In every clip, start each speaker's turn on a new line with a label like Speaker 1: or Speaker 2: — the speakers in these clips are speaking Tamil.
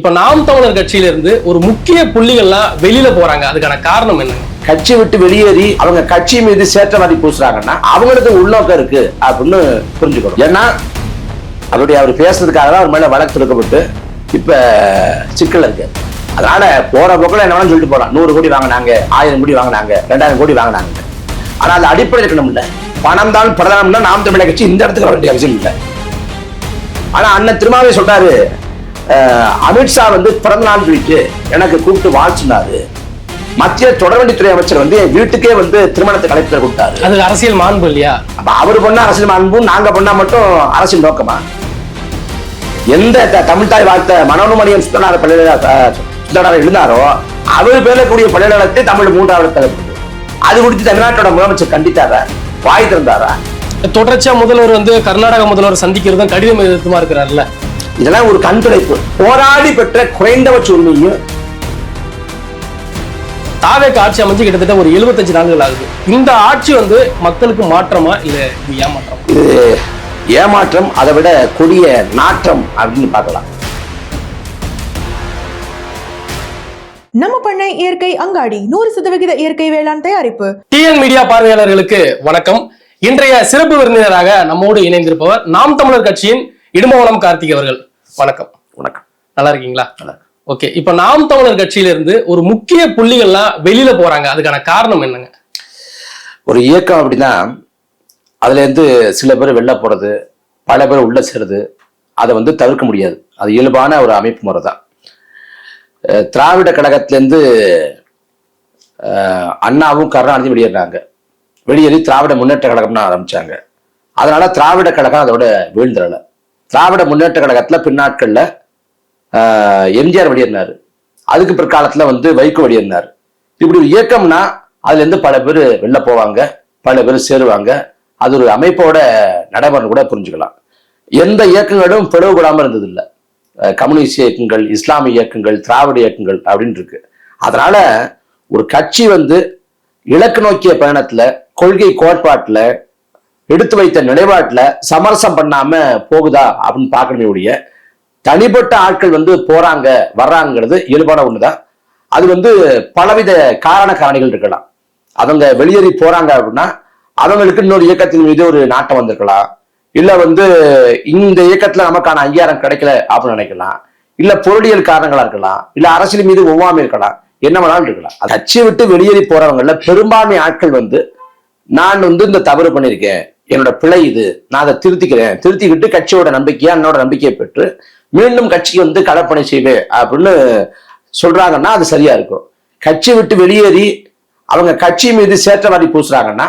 Speaker 1: இப்ப நாம் தமிழர் கட்சியில இருந்து ஒரு முக்கிய புள்ளிகள்லாம் வெளியில போறாங்க, அதுக்கான காரணம் என்ன?
Speaker 2: கட்சி விட்டு வெளியேறி அவங்க கட்சி மீது சேற்றவாதி பூசுறாங்கன்னா அவங்களுக்கு உள்நோக்கம் இருக்கு அப்படின்னு புரிஞ்சுக்கணும். ஏன்னா அவர் பேசுறதுக்காக தான் அவர் மேல வழக்கு தொடுக்கப்பட்டு இப்ப சிக்கல் இருக்கு. அதனால போற போக்கில் என்ன வேணாலும் சொல்லிட்டு போறான். 100 கோடி வாங்கினாங்க, 1000 கோடி வாங்கினாங்க, 2000 கோடி வாங்கினாங்க. ஆனா அது அடிப்படை இருக்கணும் இல்ல. பணம் தான் பிரதானம்னா நாம் தமிழர் கட்சி இந்த இடத்துக்கு வர வேண்டிய அவசியம் இல்லை. ஆனா அண்ணன் திருமாவே சொல்றாரு, அமித்ஷா பிறந்த நாள் சொல்லிட்டு எனக்கு கூப்பிட்டு வாழ்த்துனாரு. மத்திய தொடர்வண்டித்துறை அமைச்சர் என் வீட்டுக்கே திருமணத்தை கலைப்பு கொடுத்தாரு.
Speaker 1: அது அரசியல் மாண்பு இல்லையா?
Speaker 2: அப்ப அவரு பண்ணா அரசியல் மாண்பும் நாங்க பண்ணா மட்டும் அரசியல் நோக்கமா? எந்த தமிழ் தாய் வாழ்த்த மனோன்மணியம் சுத்தனார் எழுந்தாரோ அவர் பேரக்கூடிய பல்கலைக்கழகத்தை தமிழ் 3வது தலைப்பு. அது குறித்து தமிழ்நாட்டோட முதலமைச்சர் கண்டித்தாரா? வாய் திறந்தாரா?
Speaker 1: தொடர்ச்சியா முதல்வர் கர்நாடக முதல்வர் சந்திக்கிறதும் கடிதம் எதிர்த்துமா இருக்கிறாருல்ல.
Speaker 2: இதெல்லாம் ஒரு கண்துடைப்பு. போராடி பெற்ற குறைந்தபட்ச உண்மையும்.
Speaker 1: தாவேக ஆட்சி அமைஞ்சு கிட்டத்தட்ட ஒரு 75 நாட்கள் ஆகுது. இந்த ஆட்சி மக்களுக்கு மாற்றமா இல்ல இது ஏமாற்றம்?
Speaker 2: இது ஏமாற்றம், அதை விட கொடிய நாற்றம் அப்படின்னு பார்க்கலாம்.
Speaker 3: நம்ம பண்ணை இயற்கை அங்காடி 100% இயற்கை வேளாண் தயாரிப்பு.
Speaker 1: டிஎன் மீடியா பார்வையாளர்களுக்கு வணக்கம். இன்றைய சிறப்பு விருந்தினராக நம்மோடு இணைந்திருப்பவர் நாம் தமிழர் கட்சியின் இடும்பவனம் கார்த்திக் அவர்கள். வணக்கம்.
Speaker 2: வணக்கம்.
Speaker 1: நல்லா இருக்கீங்களா? ஓகே. இப்ப நாம் தமிழர் கட்சியில இருந்து ஒரு முக்கிய புள்ளிகள்லாம் வெளியில போறாங்க, அதுக்கான காரணம் என்னங்க?
Speaker 2: ஒரு இயக்கம் அப்படின்னா அதுல இருந்து சில பேர் வெளில போறது, பல பேர் உள்ள சேருது. அதை தவிர்க்க முடியாது. அது இயல்பான ஒரு அமைப்பு முறை தான். திராவிட கழகத்திலேருந்து அண்ணாவும் கருணாநிதியும் வெளியேறாங்க. வெளியேறி திராவிட முன்னேற்ற கழகம்னு ஆரம்பிச்சாங்க. அதனால திராவிட கழகம் அதோட வீழ்ந்துடல. திராவிட முன்னேற்ற கழகத்துல பின்னாட்கள்ல எம்ஜிஆர் வெளியேறினாரு. அதுக்கு பிற்காலத்துல வைகோ வெளியேறினார். இப்படி ஒரு இயக்கம்னா அதுல இருந்து பல பேர் வெளில போவாங்க, பல பேர் சேருவாங்க. அது ஒரு அமைப்போட நடைமுறை கூட புரிஞ்சுக்கலாம். எந்த இயக்கங்களும் பிளவுபடாம இருந்தது இல்லை. கம்யூனிஸ்ட் இயக்கங்கள், இஸ்லாமிய இயக்கங்கள், திராவிட இயக்கங்கள் அப்படின்னு இருக்கு. அதனால ஒரு கட்சி இலக்கு நோக்கிய பயணத்துல, கொள்கை கோட்பாட்டுல, எடுத்து வைத்த நிலைப்பாட்டுல சமரசம் பண்ணாம போகுதா அப்படின்னு பார்க்கணுமே ஒழிய தனிப்பட்ட ஆட்கள் போறாங்க வர்றாங்கிறது இயல்பான ஒண்ணுதான். அது பலவித காரணிகள் இருக்கலாம். அவங்க வெளியேறி போறாங்க அப்படின்னா அவங்களுக்கு இன்னொரு இயக்கத்தின் மீது ஒரு நாட்டம் வந்திருக்கலாம். இல்ல இந்த இயக்கத்துல நமக்கான அங்கீகாரம் கிடைக்கல அப்படின்னு நினைக்கலாம். இல்ல பொருளியல் காரணங்களா இருக்கலாம். இல்ல அரசியல் மீது ஒவ்வாமை இருக்கலாம். என்ன வேணாலும் இருக்கலாம். கட்சியை விட்டு வெளியேறி போறவங்கல பெரும்பான்மை ஆட்கள் நான் இந்த தவறு பண்ணியிருக்கேன், என்னோட பிழை இது, நான் அதை திருத்திக்கிறேன், திருத்திக்கிட்டு கட்சியோட நம்பிக்கையா என்னோட நம்பிக்கையை பெற்று மீண்டும் கட்சிக்கு களப்பணி செய்வேன் அப்படின்னு சொல்றாங்கன்னா அது சரியா இருக்கும். கட்சி விட்டு வெளியேறி அவங்க கட்சி மீது சேற்றவாதி பூசுறாங்கன்னா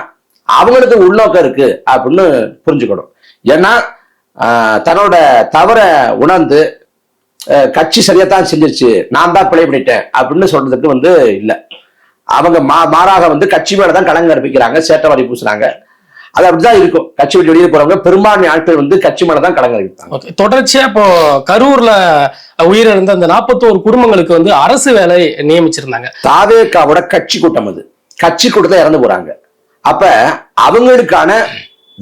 Speaker 2: அவங்களுக்கு உள்நோக்கம் இருக்கு அப்படின்னு புரிஞ்சுக்கணும். ஏன்னா தன்னோட தவறை உணர்ந்து கட்சி சரியாத்தான் செஞ்சிருச்சு, நான் தான் பிழை பண்ணிட்டேன் அப்படின்னு சொல்றதுக்கு இல்லை. அவங்க மாறாக கட்சி மேலதான் கலங்க அர்ப்பிக்கிறாங்க, சேற்றவாதி பூசுறாங்க. அது அப்படிதான் இருக்கும். கட்சி விட்டு வெளியே போறவங்க பெரும்பான்மை ஆட்கள் கட்சி மேலதான் கலங்க அர்ப்பிப்பாங்க.
Speaker 1: தொடர்ச்சியா இப்போ கரூர்ல உயிரிழந்த அந்த 41 குடும்பங்களுக்கு அரசு வேலை நியமிச்சிருந்தாங்க.
Speaker 2: தாவேகாவோட கட்சி கூட்டம், அது கட்சி கூட்டத்தை இறந்து போறாங்க. அப்ப அவங்களுக்கான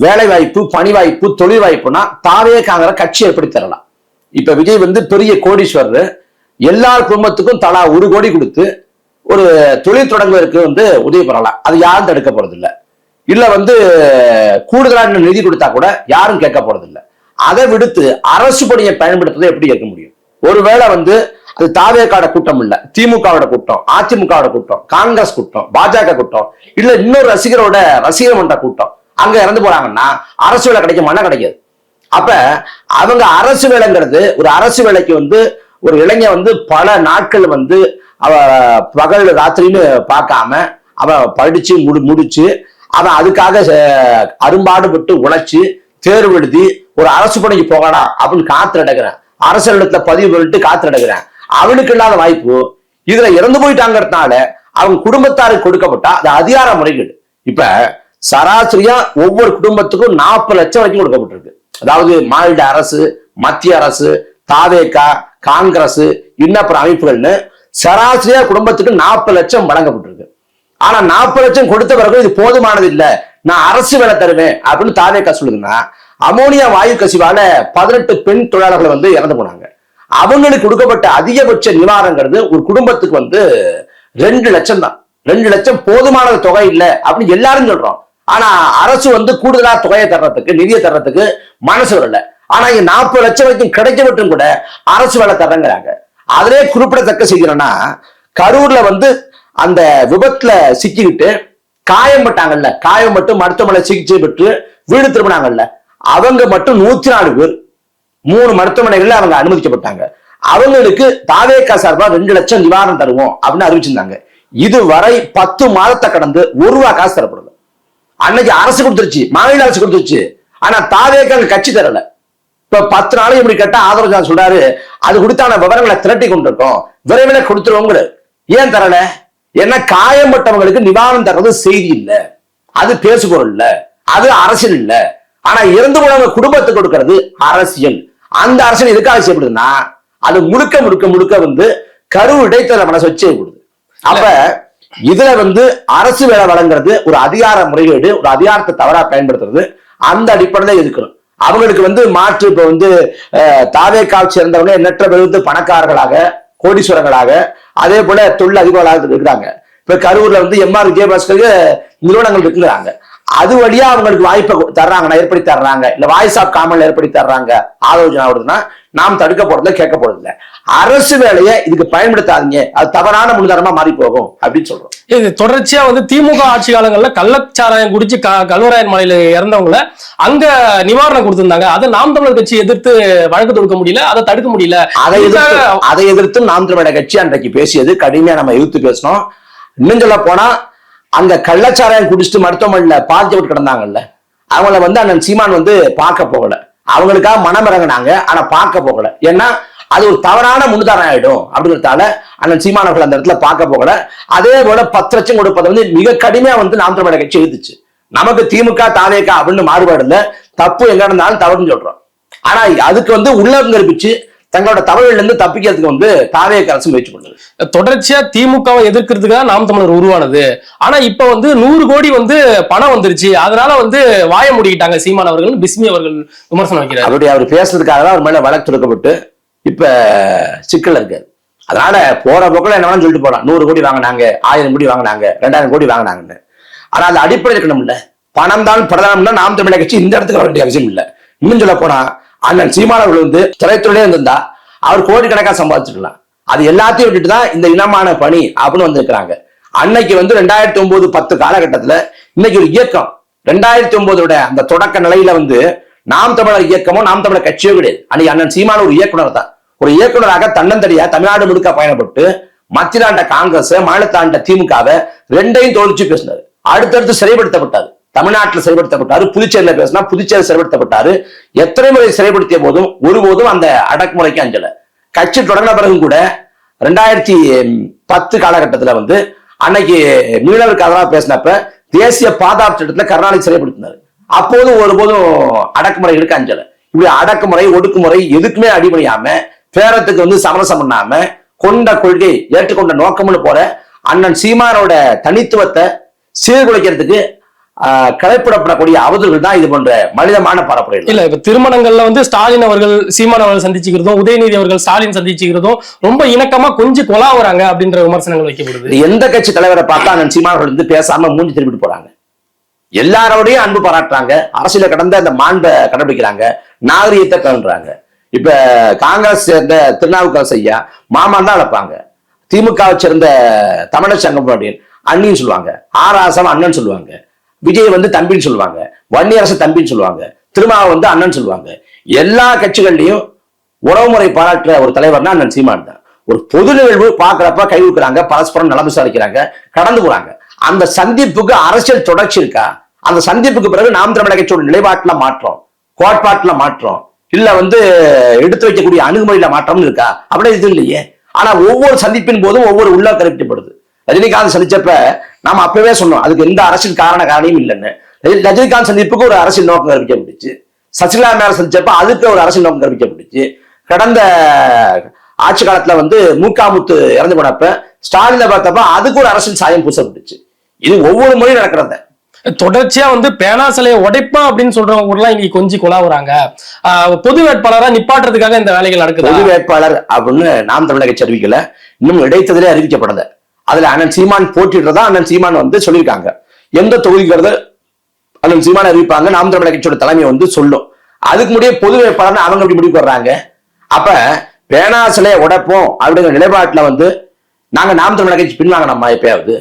Speaker 2: வேலை வாய்ப்பு, பணி வாய்ப்பு, தொழில் வாய்ப்புனா தாவேகாங்கிற கட்சி ஏற்படுத்தி தரலாம். இப்ப விஜய் பெரிய கோடீஸ்வரர், எல்லா குடும்பத்துக்கும் தலா 1 கோடி கொடுத்து ஒரு தொழில் தொடங்குவதற்கு உதவி பெறலாம். அது யாரும் தடுக்க போறது இல்லை. இல்ல கூடுதலான நிதி கொடுத்தா கூட யாரும் கேட்க போறது இல்லை. அதை விடுத்து அரசு பணியை பயன்படுத்துறதை எப்படி கேட்க முடியும்? ஒருவேளை அது தாவேகாவோட கூட்டம் இல்ல, திமுகவோட கூட்டம், அதிமுகவோட கூட்டம், காங்கிரஸ் கூட்டம், பாஜக கூட்டம், இல்ல இன்னொரு ரசிகர் மன்ற கூட்டம் அங்க இறந்து போறாங்கன்னா அரசு வேலை கிடைக்குமானா கிடைக்காது. அப்ப அவங்க அரசு வேலைங்கிறது, ஒரு அரசு வேலைக்கு ஒரு இளைஞன் பல நாட்கள் அவ பகல் ராத்திரின்னு பார்க்காம அவ படிச்சு முடிச்சு அவன் அதுக்காக அரும்பாடுபட்டு உழைச்சு தேர்வு எழுதி ஒரு அரசு பணிக்கு போகலாம் அப்படின்னு காத்து நடக்கிறேன், அரசு இடத்துல பதிவு பண்ணிட்டு காத்து நடக்கிறேன். அவனுக்கு இல்லாத வாய்ப்பு இதுல இறந்து போயிட்டாங்கிறதுனால அவங்க குடும்பத்தாருக்கு கொடுக்கப்பட்டா அது அதிகார முறைகேடு. இப்ப சராசரியா ஒவ்வொரு குடும்பத்துக்கும் 40 லட்சம் வரைக்கும் கொடுக்கப்பட்டிருக்கு. அதாவது மாநில அரசு, மத்திய அரசு, தாவேகா, காங்கிரஸ், இன்னப்புற அமைப்புகள்னு சராசரியா குடும்பத்துக்கு 40 லட்சம் வழங்கப்பட்டிருக்கு. ஆனா 40 லட்சம் கொடுத்த பிறகு இது போதுமானது இல்ல, நான் அரசு வேலை தருவேன் அப்படின்னு தாவேகா சொல்லுதுன்னா, அமோனியா வாயு கசிவால 18 பெண் தொழிலாளர்கள் இறந்து போனாங்க. அவங்களுக்கு கொடுக்கப்பட்ட அதிகபட்ச நிவாரணங்கிறது ஒரு குடும்பத்துக்கு வந்து 2 லட்சம் தான். 2 லட்சம் போதுமான தொகை இல்லை அப்படின்னு எல்லாரும் சொல்றோம். ஆனா அரசு வந்து கூடுதலா தொகையை தர்றதுக்கு, நிதியை தர்றதுக்கு மனசு வரல. ஆனா இங்க 40 லட்சம் வரைக்கும் கிடைக்க மட்டும் கூட அரசு வேலை தர்றங்கிறாங்க. அதிலே குறிப்பிடத்தக்க செய்கிறோம்னா, கரூர்ல வந்து அந்த விபத்துல சிக்கிக்கிட்டு காயம்பட்டாங்கல்ல, காயம்பட்டு மருத்துவமனை சிகிச்சை பெற்று வீடு திரும்பினாங்கல்ல, அவங்க மட்டும் 104 பேர் 3 மருத்துவமனைகள்ல அவங்க அனுமதிக்கப்பட்டாங்க. அவங்களுக்கு தாவேகா சார்பா 2 லட்சம் நிவாரணம் தருவோம் அப்படின்னு அறிவிச்சிருந்தாங்க. இதுவரை 10 மாதத்தை கடந்து 1 ரூபா காசு தரப்படுது. அன்னைக்கு அரசு கொடுத்துருச்சு, மாநில அரசு கொடுத்துருச்சு. ஆனா தாவேகா கட்சி தரல. இப்ப 10 நாளைக்கு இப்படி கேட்டா ஆதரவு சொல்றாரு, அது கொடுத்தான விவரங்களை திரட்டி கொண்டிருக்கோம், விரைவில் கொடுத்துருவோங்க. ஏன் தரல? ஏன்னா காயம்பட்டவங்களுக்கு நிவாரணம் தர்றது செய்தி இல்ல, அது பேசுபொருள் இல்ல, அது அரசியல் இல்ல. ஆனா இறந்து போனவங்க குடும்பத்துக்கு கொடுக்கிறது அரசியல். அந்த அரசியல் எதுக்காக செய்யப்படுதுன்னா, அது முழுக்க முழுக்க முழுக்க வந்து கரு இடைத்தர மனசு வச்சு செய்யப்படுது. அப்ப இதுல வந்து அரசு வேலை வழங்குறது ஒரு அதிகார முறைகேடு, ஒரு அதிகாரத்தை தவறா பயன்படுத்துறது. அந்த அடிப்படையில இருக்கணும். அவங்களுக்கு வந்து மாற்று இப்ப வந்து தாவேக்காவை சேர்ந்தவங்க எண்ணற்ற பேர் பணக்காரர்களாக, கோடீஸ்வரங்களாக, அதே போல தொழில் அதிபர்களாக இருக்கிறாங்க. இப்ப கரூர்ல வந்து எம்ஆர் விஜயபாஸ்கருக்கு நிறுவனங்கள் இருக்குங்கிறாங்க. அது வழியா அவங்களுக்கு வாய்ப்பை தர்றாங்கன்னா ஏற்படுத்தி தர்றாங்க, இல்ல வாய்ஸ் ஆஃப் காமன்ல ஏற்படுத்தி தர்றாங்க, ஆலோசனை வருதுன்னா நாம் தடுக்க போறதுல கேட்க போறது இல்லை. அரசு வேலையை இதுக்கு பயன்படுத்தாதீங்க, அது தவறான முன்னுதாரணமா மாறி போகும் அப்படின்னு சொல்றோம்.
Speaker 1: இது தொடர்ச்சியா வந்து திமுக ஆட்சி காலங்கள்ல கள்ளச்சாராயம் குடிச்சு கல்வராயன் மலையில இறந்தவங்கள அங்க நிவாரணம் கொடுத்திருந்தாங்க. அதை நாம் தமிழர் கட்சி எதிர்த்து வழக்கு தொடுக்க முடியல, அதை தடுக்க முடியல.
Speaker 2: அதை எதிர்த்து நாம் தமிழர் கட்சி அன்றைக்கு பேசியது கடுமையா நம்ம எதிர்த்து பேசணும். இன்னும் சொல்ல போனா, அங்க கள்ளச்சாராயம் குடிச்சிட்டு மருத்துவமனையில பாதிக்கப்பட்டு கிடந்தாங்கல்ல, அவங்கள வந்து அண்ணன் சீமான் வந்து பார்க்க போகல. அவங்களுக்காக மனம் இறங்கினாங்க, ஆனா பார்க்க போகல. ஏன்னா அது ஒரு தவறான முன்னுதாரணம் ஆயிடும் அப்படிங்கிறதால அண்ணன் சீமான் அவர்கள் அந்த இடத்துல பார்க்க போகல. அதே போல 10 லட்சம் கொடுப்பதை வந்து மிக கடுமையா வந்து நாம் தமிழர் கட்சி எழுதுச்சு. நமக்கு திமுக தாவேகா அப்படின்னு மாறுபாடு இல்ல, தப்பு எங்க இருந்தாலும் தவறுன்னு சொல்றோம். ஆனா அதுக்கு வந்து உள்ளம் கற்பிச்சு தங்களோட தவறுல இருந்து தப்பிக்கிறதுக்கு வந்து தாவேகா அரசு முயற்சி பண்ணுது.
Speaker 1: தொடர்ச்சியா திமுகவை எதிர்க்கிறதுக்கு தான் நாம் தமிழர் உருவானது. ஆனா இப்ப வந்து 100 கோடி வந்து பணம் வந்துருச்சு, அதனால வந்து வாய மூடிக்கிட்டாங்க சீமான் அவர்கள், பிஸ்மி அவர்கள் விமர்சனம் வைக்கிறார்.
Speaker 2: அப்படி அவர் பேசுறதுக்காக தான் அவர் மேல வழக்கு தொடுக்கப்பட்டு இப்ப சிக்கல் இருக்காது. அதனால போற போக்கில் என்ன வேணாலும் சொல்லிட்டு போலாம், 100 கோடி வாங்கினாங்க, 1000 கோடி வாங்கினாங்க, 2000 கோடி வாங்கினாங்கன்னு. ஆனா அந்த அடிப்படை இருக்கணும் இல்ல, பணம் தான் பிரதானம்னா நாம் தமிழர் கட்சி இந்த இடத்துக்கு வர வேண்டிய அவசியம் இல்லை. இன்னும் சொல்ல போனா, அண்ணன் சீமான் அவர்கள் வந்து திரைத்துறையிலே இருந்திருந்தா அவர் கோடிக்கணக்காக சம்பாதிச்சிருக்கலாம். அது எல்லாத்தையும் விட்டுட்டு தான் இந்த இனமான பணி அப்படின்னு வந்திருக்கிறாங்க. அன்னைக்கு வந்து 2009-10 காலகட்டத்துல இன்னைக்கு ஒரு இயக்கம் 2009 அந்த தொடக்க நிலையில வந்து நாம் தமிழர் இயக்கமோ நாம் தமிழர் கட்சியோ கிடையாது. அன்னைக்கு அண்ணன் சீமான ஒரு இயக்குனர் தான். ஒரு இயக்குனராக தன்னந்தனியா தமிழ்நாடு முழுக்க பயணப்பட்டு மத்தியிலாண்ட காங்கிரஸ், மாநிலத்தாண்ட திமுகவை 2ஐயும் தோல்ச்சு பேசினாரு. அடுத்தடுத்து சிறைப்படுத்தப்பட்டாரு. தமிழ்நாட்டில் சிறைப்படுத்தப்பட்டாரு, புதுச்சேரியில பேசினா புதுச்சேரி சிறைப்படுத்தப்பட்டாரு. எத்தனை முறை சிறைப்படுத்திய போதும் ஒருபோதும் அந்த அடக்குமுறைக்கு அஞ்சல. கட்சி தொடங்கின பிறகும் கூட 2010 காலகட்டத்துல வந்து அன்னைக்கு மீனவருக்கு அதெல்லா பேசினப்ப தேசிய பாதுகாப்பு சட்டத்துல கருணாநிதி சிறைப்படுத்தினாரு. அப்போதும் ஒருபோதும் அடக்குமுறை இருக்க அஞ்சல. இப்படி அடக்குமுறை, ஒடுக்குமுறை எதுக்குமே அடிபணியாம, பேரத்துக்கு வந்து சமரசம் பண்ணாம, கொண்ட கொள்கை ஏற்றுக்கொண்ட நோக்கம்னு போற அண்ணன் சீமானோட தனித்துவத்தை சீர்குலைக்கிறதுக்கு கலைப்படப்படக்கூடிய அவதூறுகள் தான் இது போன்ற மனிதமான பரப்புரை.
Speaker 1: இல்ல, இப்ப திருமணங்கள்ல வந்து ஸ்டாலின் அவர்கள் சீமான் அவர்கள் சந்திச்சுக்கிறதும், உதயநிதி அவர்கள் ஸ்டாலின் சந்திச்சுக்கிறதும் ரொம்ப இணக்கமா கொஞ்சம் கொலாவுறாங்க அப்படின்ற விமர்சனங்கள் வைக்கப்படுது.
Speaker 2: எந்த கட்சி தலைவரை பார்த்தா அண்ணன் சீமான் அவர்கள் வந்து பேசாம மூஞ்சி திருப்பிட்டு போறாங்க. எல்லாரோடையும் அன்பு பாராட்டுறாங்க, அரசியல கடந்த அந்த மாண்பை கடைபிடிக்கிறாங்க, நாகரீகத்தை கலந்துறாங்க. இப்ப காங்கிரஸ் சேர்ந்த திருநாவுக்கரசு ஐயா மாமான் தான் அழைப்பாங்க. திமுகவை சேர்ந்த தமிழர் சங்கம் பாண்டியன் அண்ணின்னு சொல்லுவாங்க, ஆராசம் அண்ணன் சொல்லுவாங்க, விஜய் வந்து தம்பின்னு சொல்லுவாங்க, வன்னியரசு தம்பின்னு சொல்லுவாங்க, திருமாவை வந்து அண்ணன் சொல்லுவாங்க. எல்லா கட்சிகள்லையும் உறவுமுறை பாராட்டுற ஒரு தலைவர்னா அண்ணன் சீமான் தான். ஒரு பொது நிகழ்வு பாக்குறப்ப கை வைக்கிறாங்க, பரஸ்பரம் நலம் விசாரிக்கிறாங்க, கடந்து போறாங்க. அந்த சந்திப்புக்கு அரசியல் தொடர்ச்சி இருக்கா? அந்த சந்திப்புக்கு பிறகு நாம் தமிழர் கட்சியோட நிலைப்பாட்டுல மாற்றம், கோட்பாட்டுல மாற்றம், இல்ல வந்து எடுத்து வைக்கக்கூடிய அணுகுமுறையில மாற்றம் இருக்கா? அப்படி இது இல்லையே. ஆனா ஒவ்வொரு சந்திப்பின் போதும் ஒவ்வொரு உள்ள கருப்பிக்கப்படுது. ரஜினிகாந்த் சந்திச்சப்ப நாம அப்பவே சொன்னோம் அதுக்கு எந்த அரசியல் காரணமும் இல்லைன்னு. ரஜினிகாந்த் சந்திப்புக்கு ஒரு அரசியல் நோக்கம் கற்பிக்கப்பட்டுச்சு. சசிகலா மேல சந்திச்சப்ப அதுக்கு ஒரு அரசியல் நோக்கம் கற்பிக்கப்பட்டுச்சு. கடந்த ஆட்சி காலத்துல வந்து மூக்காமுத்து இறந்து போனப்ப ஸ்டாலினை பார்த்தப்ப அதுக்கு ஒரு அரசியல் சாயம் பூசப்பட்டுச்சு. இது ஒவ்வொரு முறையும் நடக்கிறத.
Speaker 1: தொடர்ச்சியா வந்து பேனா சிலையை உடைப்பா அப்படின்னு சொல்றவங்க கூட இன்னைக்கு கொஞ்சம் குழாவுறாங்க. பொது வேட்பாளரா நிப்பாட்டுறதுக்காக இந்த வேலைகள் நடக்குது.
Speaker 2: பொது வேட்பாளர் அப்படின்னு நாம் தமிழக கட்சி அறிவிக்கல, இன்னும் இடைத்தேர்தலே அறிவிக்கப்படல. அதுல அண்ணன் சீமான் போட்டிடுறதா அண்ணன் சீமான் வந்து சொல்லியிருக்காங்க. எந்த தொகுதிங்கிறத அண்ணன் சீமான் அறிவிப்பாங்க, நாம் தமிழக கட்சியோட தலைமை வந்து சொல்லும். அதுக்கு முடிய பொது வேட்பாளர் அவங்க அப்படி முடிவு வர்றாங்க. அப்ப பேனா சிலையை உடைப்போம் அப்படிங்கிற நிலைப்பாட்டுல வந்து நாங்க நாம் தமிழக கட்சி பின்வாங்கினோமா? எப்பயாவது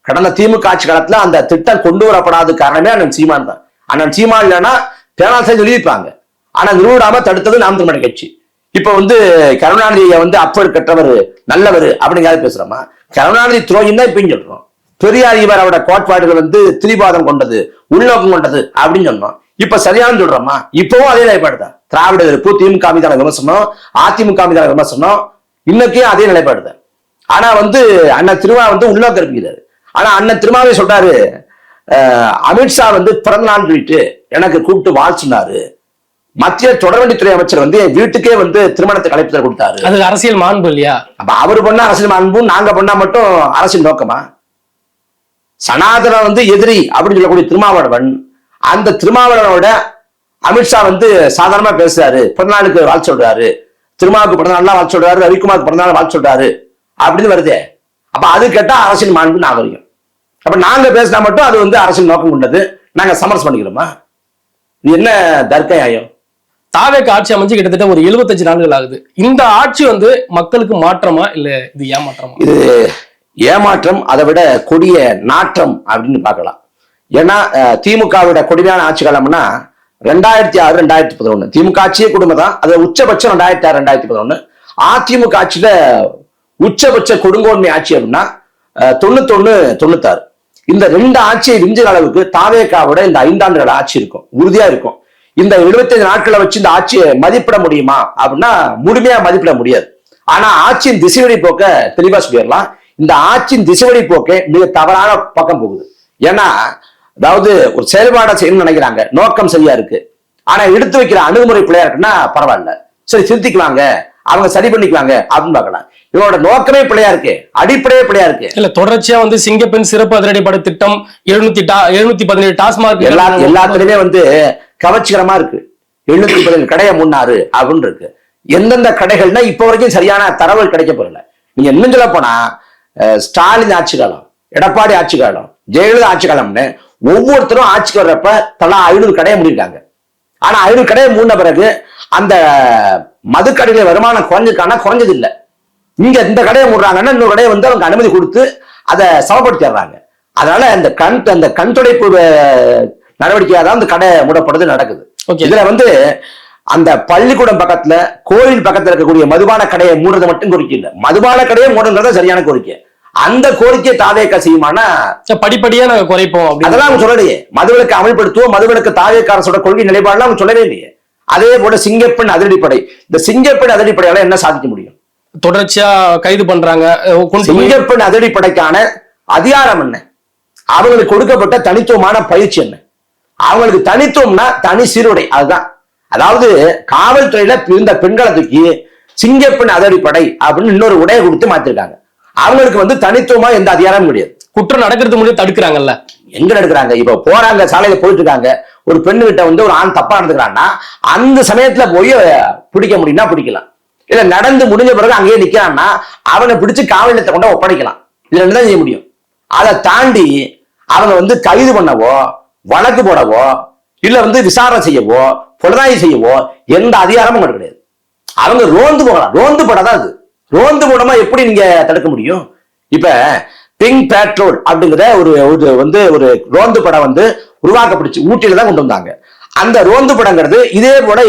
Speaker 2: கடந்த திமுக ஆட்சி காலத்துல அந்த திட்டம் கொண்டு வரப்படாத காரணமே அண்ணன் சீமான் தான். அண்ணன் சீமான் இல்லைன்னா பேனா சிலை நிரூபிப்பாங்க. ஆனா நிறுவிடாம தடுத்தது நாம் தமிழக கட்சி. இப்ப வந்து கருணாநிதியை வந்து அப்பர் கற்றவர் நல்லவர் அப்படிங்கிறத பேசுறோமா? கருணாநிதி துரோகின்னு தான் இப்பயும் சொல்றோம். பெரியார் இவர் அவரோட கோட்பாடுகள் வந்து திரிபாதம் கொண்டது, உள்நோக்கம் கொண்டது அப்படின்னு சொன்னோம். இப்ப சரியான சொல்றோமா? இப்பவும் அதே நிலைப்பாடு தான். திராவிட எதிர்ப்பு, திமுக மீதான விமர்சனம், அதிமுக மீதான விமர்சனம், இன்னைக்கும் அதே நிலைப்பாடு தான். ஆனா வந்து அண்ணன் திருமா வந்து உள்நோக்கம் இருக்கிறாரு. ஆனா அண்ணன் திருமாவே சொல்றாரு, அமித்ஷா வந்து பிறந்த நாள் சொல்லிட்டு எனக்கு கூப்பிட்டு வாழ்த்துனாரு. மத்திய தொடர்வண்டித்துறை அமைச்சர் வந்து என் வீட்டுக்கே வந்து திருமணத்தை கலைப்பு கொடுத்தாரு.
Speaker 1: அது அரசியல் மாண்பு இல்லையா?
Speaker 2: அப்ப அவரு பண்ணா அரசியல் மாண்பு, நாங்க பண்ணா மட்டும் அரசியல் நோக்கமா? சனாதன வந்து எதிரி அப்படின்னு சொல்லக்கூடிய திருமாவளவன், அந்த திருமாவளவனோட அமித்ஷா வந்து சாதாரணமா பேசுறாரு, பிறந்தநாளுக்கு வாழ்த்து சொல்றாரு, திருமாவுக்கு பிறந்தநாள் வாழ்த்து சொல்றாரு, ரவிக்குமாருக்கு பிறந்தநாள் வாழ்த்து சொல்றாரு அப்படின்னு வருதே. அப்ப அது கேட்டா அரசியல் மாண்பு நாகரிகம். அப்ப நாங்க பேசினா மட்டும் அது வந்து அரசியல் நோக்கம் கொண்டது, நாங்க சமரசம் பண்ணிக்கிறோமா? இது என்ன தர்க்கயாயம்?
Speaker 1: தாவேக்கு ஆட்சி அமைஞ்சு கிட்டத்தட்ட ஒரு 75 நாட்கள் ஆகுது. இந்த ஆட்சி வந்து மக்களுக்கு மாற்றமா இல்ல இது ஏமாற்றமா?
Speaker 2: இது ஏமாற்றம், அதை விட கொடிய நாற்றம் அப்படின்னு பார்க்கலாம். ஏன்னா திமுகவோட கொடுமையான ஆட்சி காலம்னா 2006 2011 திமுக ஆட்சியே கொடுமை தான். அது உச்சபட்சம் 2006 2011. அதிமுக ஆட்சியில உச்சபட்ச கொடுங்கோன்மை ஆட்சி அப்படின்னா 91 96. இந்த 2 ஆட்சியை விஞ்சுற அளவுக்கு தாவேக்காவோட இந்த 5 ஆண்டுகள் ஆட்சி இருக்கும், உறுதியா இருக்கும். இந்த 75 நாட்களை வச்சு இந்த ஆட்சியை மதிப்பிட முடியுமா அப்படின்னா முழுமையா மதிப்பிட முடியாது. ஆனா ஆட்சியின் திசைவழி போக்க தெளிவா சொல்லிடலாம். இந்த ஆட்சியின் திசைவழி போக்க மிக தவறான பக்கம் போகுது. ஏன்னா அதாவது ஒரு செயல்பாடை செய்யணும்னு நினைக்கிறாங்க, நோக்கம் சரியா இருக்கு, ஆனா எடுத்து வைக்கிற அணுகுமுறை பிள்ளையா இருக்குன்னா பரவாயில்ல, சரி திருத்திக்குவாங்க, அவங்க சரி பண்ணிக்குவாங்க அப்படின்னு பார்க்கலாம். இவனோட நோக்கமே பிள்ளையா இருக்கு, அடிப்படையே பிள்ளையா இருக்கு.
Speaker 1: இல்ல தொடர்ச்சியா வந்து சிங்கப்பெண் சிறப்பு அதிரடிப்படை திட்டம் 717 டாஸ்மாக்
Speaker 2: எல்லாத்துலயுமே வந்து கவர்ச்சிகரமா இருக்கு. 717 கடையை முன்னாரு அப்படின்னு இருக்கு. எந்தெந்த கடைகள்னா இப்ப வரைக்கும் சரியான தரவுகள் கிடைக்க போறல. நீங்க இன்னும் சொல்ல போனா ஸ்டாலின் ஆட்சி காலம், எடப்பாடி ஆட்சி காலம், ஜெயலலிதா ஆட்சி காலம்னு ஒவ்வொருத்தரும் ஆட்சிக்கு வர்றப்ப தலா 500 கடையை மூடிருக்காங்க. ஆனா 500 கடையை மூடின பிறகு அந்த மதுக்கடையில வருமானம் குறைஞ்சது இல்லை. இங்க இந்த கடையை மூடுறாங்கன்னா இன்னொரு கடையை வந்து அவங்க அனுமதி கொடுத்து அதை சமப்படுத்திடுறாங்க. அதனால அந்த கண் துடைப்பு நடவடிக்கையா தான் அந்த கடை மூடப்படுறது நடக்குது. இதுல வந்து அந்த பள்ளிக்கூடம் பக்கத்துல, கோயில் பக்கத்துல இருக்கக்கூடிய மதுபான கடையை மூடுறது மட்டும் கோரிக்கை இல்லை, மதுபான கடையை மூடுறத சரியான கோரிக்கை. அந்த கோரிக்கையை தாவேக்கா செய்யுமானா
Speaker 1: படிப்படியா நாங்க குறைப்போம்,
Speaker 2: அதெல்லாம் அவங்க சொல்லலையே. மதுவிலக்கு அமல்படுத்துவோம், மதுவிலக்கு தாவேக்கா அரசோட கொள்கை நிலைப்பாடுலாம் அவங்க சொல்லவே இல்லையே. அதே போல சிங்கப்பெண் அதிரடிப்படை, இந்த சிங்கப்பெண் அதிரடிப்படையால என்ன சாதிக்க முடியும்?
Speaker 1: தொடர்ச்சியா கைது பண்றாங்க.
Speaker 2: சிங்கப்பெண் அதிரடிப்படைக்கான அதிகாரம் என்ன? அவங்களுக்கு கொடுக்கப்பட்ட தனித்துவமான பயிற்சி என்ன? அவங்களுக்கு தனித்துவம்னா தனி சீருடை, அதுதான். அதாவது காவல்துறையில இருந்த பெண்களை தூக்கி சிங்கப்பெண் அதிரடிப்படை அப்படின்னு இன்னொரு உடையை கொடுத்து மாத்திருக்காங்க. அவங்களுக்கு வந்து தனித்துவமா எந்த அதிகாரமும் கிடையாது.
Speaker 1: குற்றம் நடக்கிறது முடியும் தடுக்கிறாங்கல்ல.
Speaker 2: எங்க நடக்கிறாங்க? இப்ப போறாங்க, சாலையில போயிட்டு இருக்காங்க, ஒரு பெண்ணு கிட்ட வந்து ஒரு ஆண் தப்பா நடந்துக்கிறான்னா அந்த சமயத்துல போய் பிடிக்க முடியும்னா பிடிக்கலாம். இல்ல நடந்து முடிஞ்ச பிறகு அங்கேயே நிக்கிறான்னா அவனை பிடிச்சு காவல் நிலையத்தை கொண்டு ஒப்படைக்கலாம். இதுல என்னதான் செய்ய முடியும்? அதை தாண்டி அவங்க வந்து கைது பண்ணவோ, வழக்கு போடவோ, இல்ல வந்து விசாரணை செய்யவோ, புலனாய்வு செய்யவோ எந்த அதிகாரமும் கிடையாது. அவங்க ரோந்து போகலாம். ரோந்து படம் அது. ரோந்து மூலமா எப்படி நீங்க தடுக்க முடியும்? இப்ப பிங்க் பேட்ரோல் அப்படிங்கிற ஒரு ரோந்து படம் வந்து உருவாக்கப்படுச்சு, ஊட்டியில தான் கொண்டு வந்தாங்க. அந்த ரோந்து படங்கிறது இதே போல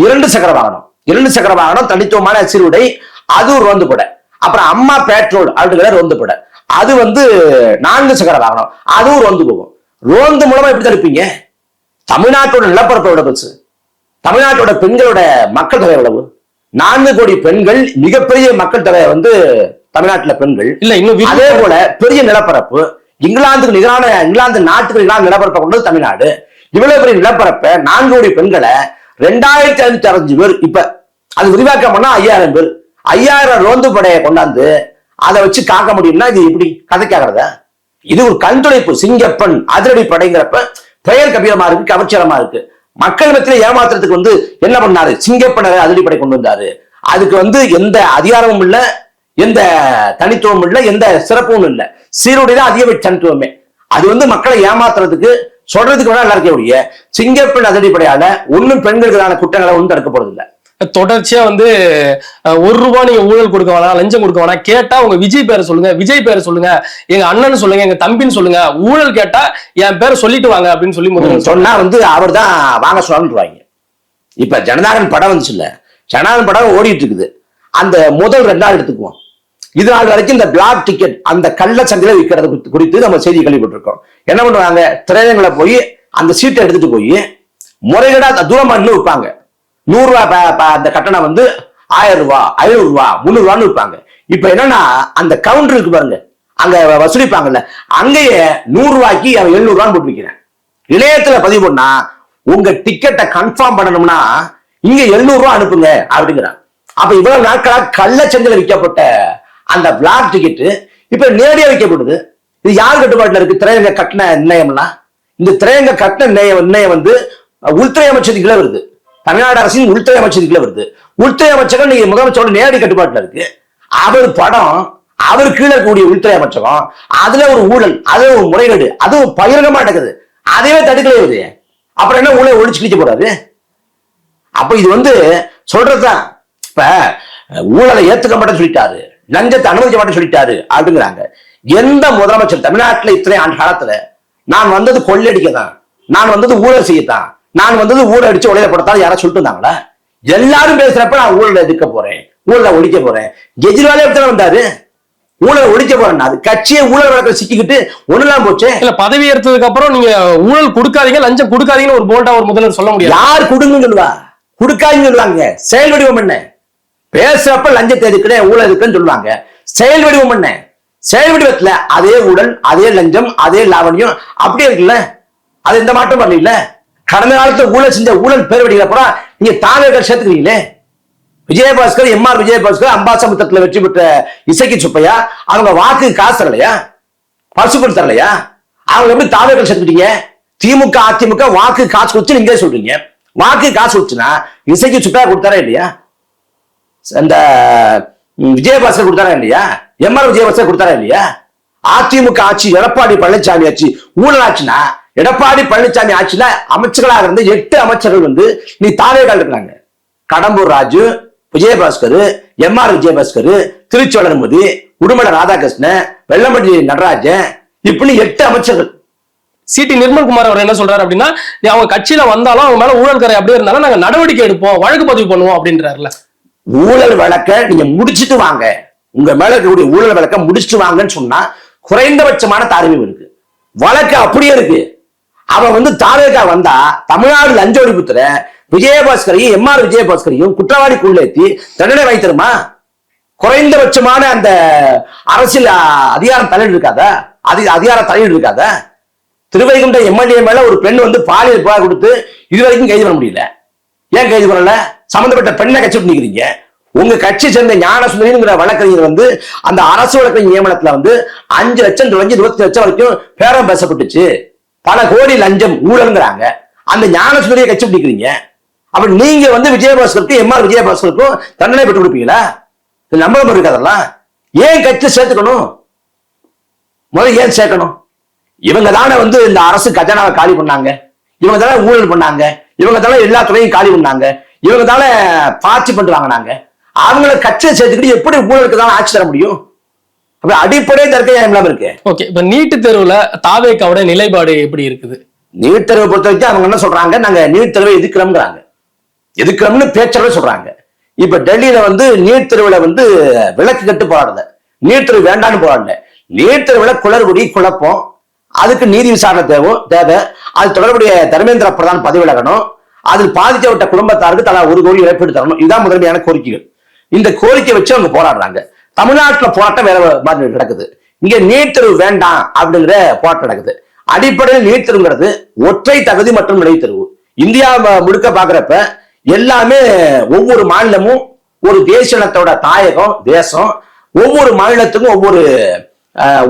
Speaker 2: 2 சக்கர வாகனம், 2 சக்கர வாகனம் தனித்துவமான சீருடை, அது ரோந்து படம். அப்புறம் அம்மா பேட்ரோல் அப்படிங்கிற ரோந்து படம், அது வந்து 4 சக்கர வாகனம், அதுவும் ரோந்து போகும். ரோந்து மூலமா எப்படி தடுப்பீங்க? தமிழ்நாட்டோட நிலப்பரப்பு எவ்வளவு பெருசு? தமிழ்நாட்டோட பெண்களோட மக்கள் தொகை எவ்வளவு? 4 கோடி பெண்கள், மிகப்பெரிய மக்கள் தொகை வந்து தமிழ்நாட்டுல பெண்கள் இல்ல. இன்னும் அதே போல பெரிய நிலப்பரப்பு, இங்கிலாந்துக்கு நிகரான, இங்கிலாந்து நாட்டுக்கு நிகரான நிலப்பரப்பை கொண்டது தமிழ்நாடு. இவ்வளவு பெரிய நிலப்பரப்பை 4 கோடி பெண்களை 2565 பேர், இப்ப அது விரிவாக்கம் பண்ணா 5000 பேர், 5000 ரோந்து படையை கொண்டாந்து அதை வச்சு காக்க முடியும்னா இது எப்படி கதைக்காகிறத? இது ஒரு கண்துடைப்பு. சிங்கப்பன் அதிரடி படைங்கிறப்ப பெயர் கம்பீரமா இருக்கு, கவர்ச்சிகரமா இருக்கு. மக்கள் மத்தியில ஏமாத்துறதுக்கு வந்து என்ன பண்ணாரு, சிங்கப்பனை அதிரடி படை கொண்டு வந்தாரு. அதுக்கு வந்து எந்த அதிகாரமும் இல்ல, எந்த தனித்துவமும் இல்ல, எந்த சிறப்பும் இல்ல. சீருடைதான் அதிகபட்ச தனித்துவமே. அது வந்து மக்களை ஏமாத்துறதுக்கு சொல்றதுக்கு வேணா நல்லா இருக்கக்கூடிய சிங்கப்பெண் அதிரடிப்படையால ஒன்னும் பெண்களுக்கான குற்றங்களை ஒன்றும் தடுக்க போறது இல்லை.
Speaker 1: தொடர்ச்சியா வந்து 1 ரூபாய் நீங்க ஊழல் கொடுக்க வேணாம், லஞ்சம் கொடுக்க வேணாம், கேட்டா உங்க விஜய் பேரை சொல்லுங்க, விஜய் பேரை சொல்லுங்க, எங்க அண்ணன் சொல்லுங்க, எங்க தம்பின்னு சொல்லுங்க, ஊழல் கேட்டா என் பேரை சொல்லிட்டு வாங்க அப்படின்னு சொல்லி முதல்ல
Speaker 2: சொன்னா வந்து அவர் தான் வாங்க சொல்லுவாங்க. இப்ப ஜனநாயகன் படம் வந்துச்சு இல்ல, ஜனநாயகன் படம் ஓடிட்டு இருக்குது. அந்த முதல் 2 நாள் எடுத்துக்குவோம். இது நாள் வரைக்கும் இந்த பிளாக் டிக்கெட் அந்த கள்ள சந்தையில விற்கிறது குறித்து நம்ம செய்தி கேள்விப்பட்டிருக்கோம். என்ன பண்ணுவாங்க, திரையரங்களை போய் அந்த சீட்டை எடுத்துட்டு போய் முறைகேடா தூரமா நின்று விற்பாங்க. 100 ரூபாய் அந்த கட்டணம் வந்து 1000 ரூபாய், 500 ரூபாய், 300 ரூபான்னு விற்பாங்க. இப்ப என்னன்னா அந்த கவுண்டர் இருக்கு பாருங்க, அங்க வசூலிப்பாங்கல்ல, அங்கேயே 100 ரூபாய்க்கு அவன் 700 ரூபான்னு போட்டு விற்கிறேன். இணையத்துல பதிவு பண்ணா உங்க டிக்கெட்டை கன்ஃபார்ம் பண்ணணும்னா இங்க 700 ரூபாய் அனுப்புங்க அப்படிங்கிறான். அப்ப இவ்வளவு நாட்களா கள்ளச்சந்தையில விற்கப்பட்ட அந்த பிளாக் டிக்கெட் இப்ப நேரடியா விற்கப்படுது. இது யார் கட்டுப்பாட்டுல இருக்கு? திரையரங்க கட்டண நிர்ணயம்லாம். இந்த திரையரங்க கட்டண நிர்ணயம் வந்து உள்துறை அமைச்சருக்குள்ள வருது, தமிழ்நாடு அரசின் உள்துறை அமைச்சருக்குள்ள வருது. உள்துறை அமைச்சகம் நீங்க முதலமைச்சரோட நேரடி கட்டுப்பாட்டுல இருக்கு. அவர் படம், அவர் கீழே இருக்கக்கூடிய உள்துறை அமைச்சகம், அதுல ஒரு ஊழல், அதுல ஒரு முறைகேடு, அதுவும் பகிரங்கமா நடக்குது. அதையே தடுக்கல வருது. அப்புறம் என்ன ஊழல் ஒழிச்சு கிழிக்க போறாரு? அப்ப இது வந்து சொல்றதுதான். இப்ப ஊழலை ஏத்துக்க மாட்டேன்னு சொல்லிட்டாரு, லஞ்சத்தை அனுமதிக்க மாட்டேன்னு சொல்லிட்டாரு அப்படிங்கிறாங்க. எந்த முதலமைச்சர் தமிழ்நாட்டுல இத்தனை ஆண்டு காலத்துல நான் வந்தது கொள்ளடிக்க தான், நான் வந்தது ஊழல் செய்யத்தான், நான் வந்தது ஊழல் அடிச்சு உலக படத்தாலும் யாரும் சொல்லிட்டு இருந்தாங்களா? எல்லாரும் பேசுறப்ப நான் ஊழலை எதிர்க்க போறேன், ஊழலை ஒழிக்க போறேன். கெஜ்ரிவாலே எப்படி வந்தாரு, ஊழலை ஒழிக்க போறேன். அது கட்சியை ஊழல் வழக்கில் சிக்கிக்கிட்டு ஒண்ணுலாம் போச்சு.
Speaker 1: இல்ல, பதவி ஏற்றதுக்கு அப்புறம் நீங்க ஊழல் கொடுக்காதீங்க, லஞ்சம் கொடுக்காதீங்கன்னு ஒரு போல்டா ஒரு முதல்வர் சொல்ல முடியாது.
Speaker 2: யார் கொடுங்க சொல்லுவா, கொடுக்காதீங்க சொல்லுவாங்க. செயல் வடிவம் என்ன? பேசுறப்ப லஞ்சத்தை எதுக்குறேன், ஊழல் இருக்குன்னு சொல்லுவாங்க. செயல் வடிவம் என்ன? செயல் வடிவத்துல அதே ஊழல், அதே லஞ்சம், அதே லாவணியம் அப்படியே இருக்குல்ல. அது எந்த மாற்றம் பண்ணல. கடந்த காலத்துல ஊழல் செஞ்ச ஊழல் பேர் வடிக்கிறப்பறம் நீங்க தாவேகள் சேர்த்துக்கிறீங்களே. விஜயபாஸ்கர், எம்ஆர் விஜயபாஸ்கர், அம்பாசமுத்திரத்துல வெற்றி பெற்ற இசைக்கு சுப்பையா, அவங்க வாக்கு காசு தரலையா, பசுப்பொருள் தரலையா? அவங்க எப்படி தாவேகள் சேர்த்துக்கிட்டீங்க? திமுக அதிமுக வாக்கு காசு கொடுத்து நீங்க சொல்றீங்க. வாக்கு காசு கொடுத்துனா இசைக்கு சுப்பையா கொடுத்தாரா இல்லையா? அந்த விஜயபாஸ்கர் கொடுத்தாரா இல்லையா? எம்ஆர் விஜயபாஸ்கர் கொடுத்தாரா இல்லையா? அதிமுக ஆட்சி, எடப்பாடி பழனிசாமி ஆட்சி ஊழல் ஆச்சுன்னா, எடப்பாடி பழனிசாமி ஆட்சியில அமைச்சர்களாக இருந்த 8 அமைச்சர்கள் வந்து நீ தாவேகால் இருக்கிறாங்க. கடம்பூர் ராஜு, விஜயபாஸ்கர், எம்ஆர் விஜயபாஸ்கர், திருச்சி வளர்மதி, உடுமலை ராதாகிருஷ்ணன், வெள்ளம்பட்டி நடராஜன், இப்படி 8 அமைச்சர்கள்.
Speaker 1: சிடி நிர்மல்குமார் அவர் என்ன சொல்றாரு அப்படின்னா, அவங்க கட்சியில வந்தாலும் அவங்க மேல ஊழல் கரை அப்படியே இருந்தாலும் நாங்க நடவடிக்கை எடுப்போம், வழக்கு பதிவு பண்ணுவோம் அப்படின்றாருல.
Speaker 2: ஊழல் வழக்க நீங்க முடிச்சுட்டு வாங்க, உங்க மேல இருக்கக்கூடிய ஊழல் வழக்க முடிச்சுட்டு வாங்கன்னு சொன்னா குறைந்தபட்சமான தார்மீகம் இருக்கு. வழக்கு அப்படியே இருக்கு. அவன் வந்து தாவேகா வந்தா தமிழ்நாடு லஞ்ச ஒழிப்புத்துறை விஜயபாஸ்கரையும் எம்ஆர் விஜயபாஸ்கரையும் குற்றவாளிக்கு உள்ளேத்தி தண்டனை வைத்திருமா? குறைந்தபட்சமான அந்த அரசியல் அதிகாரம் தலையீடு இருக்காதா? அதிகார தலையீடு இருக்காதா? திருவைகுண்ட எம்எல்ஏ மேல ஒரு பெண் வந்து பாலியல் புகார் கொடுத்து இதுவரைக்கும் கைது பண்ண முடியல. ஏன் கைது பண்ணல? சம்பந்தப்பட்ட பெண்ணை கட்சி பண்ணிக்கிறீங்க. உங்க கட்சி சேர்ந்த ஞானசுந்தரிங்கிற வழக்கறிஞர் வந்து அந்த அரசு வழக்கறிஞர் நியமனத்துல வந்து 5 லட்சம் தொடங்கி 20 லட்சம் வரைக்கும் பேரம் பேசப்பட்டுச்சு. பல கோடி லஞ்சம் ஊழல்ங்கிறாங்க. அந்த ஞானசுந்தரியை கட்சி பண்ணிக்கிறீங்க. அப்ப நீங்க வந்து விஜயபாஸ்கருக்கும் எம்ஆர் விஜயபாஸ்கருக்கும் தண்டனை பெற்று கொடுப்பீங்களா? நம்பகம் இருக்காதெல்லாம். ஏன் கட்சி சேர்த்துக்கணும்? முதல்ல ஏன் சேர்க்கணும்? இவங்க தானே வந்து இந்த அரசு கஜானாவை காலி பண்ணாங்க, இவங்க தானே ஊழல் பண்ணாங்க, இவங்க தானே எல்லா துறையும் காலி பண்ணாங்க, இவங்க தானே பாட்சி பண்ணிட்டு வாங்கினாங்க. அவங்கள கட்சியை சேர்த்துக்கிட்டு எப்படி ஊழலுக்கு தான் ஆட்சி தர முடியும்? அப்ப அடிப்படை தர்க்கம் இல்லாம இருக்கு.
Speaker 1: ஓகே, இப்ப நீட்டு தேர்வுல தாவேகாவோட நிலைப்பாடு எப்படி இருக்குது?
Speaker 2: நீட் தேர்வை பொறுத்த வரைக்கும் அவங்க என்ன சொல்றாங்க, நாங்க நீட் தேர்வை எதிர்க்கிறோம்ங்கிறாங்க. எதிர்க்கிறோம்னு பேச்சளவு சொல்றாங்க. இப்ப டெல்லியில வந்து நீட் தேர்வுல வந்து விலக்கு கட்டு போராடல, நீட் தேர்வு வேண்டான்னு போராடல. நீட் தேர்வுல குளறுபடி குழப்பம், அதுக்கு நீதி விசாரணை தேவை. அது தொடர்புடைய தர்மேந்திர பிரதான் பதவி விலகணும். அதில் பாதிக்கப்பட்ட குடும்பத்தாருக்கு தலா 1 கோடி இழப்பீடு தரணும். இதுதான் முதன்மையான கோரிக்கைகள். இந்த கோரிக்கை வச்சு அவங்க போராடுறாங்க. தமிழ்நாட்டுல போராட்டம் வேற மாதிரி நடக்குது. இங்க நீட் தேர்வு வேண்டாம் அப்படிங்கிற போராட்டம் நடக்குது. அடிப்படையில் நீட் தேர்வுங்கிறது ஒற்றை தகுதி மற்றும் நிலை தேர்வு. இந்தியா முழுக்க பாக்குறப்ப எல்லாமே ஒவ்வொரு மாநிலமும் ஒரு தேசிய இனத்தோட தாயகம் தேசம். ஒவ்வொரு மாநிலத்துக்கும் ஒவ்வொரு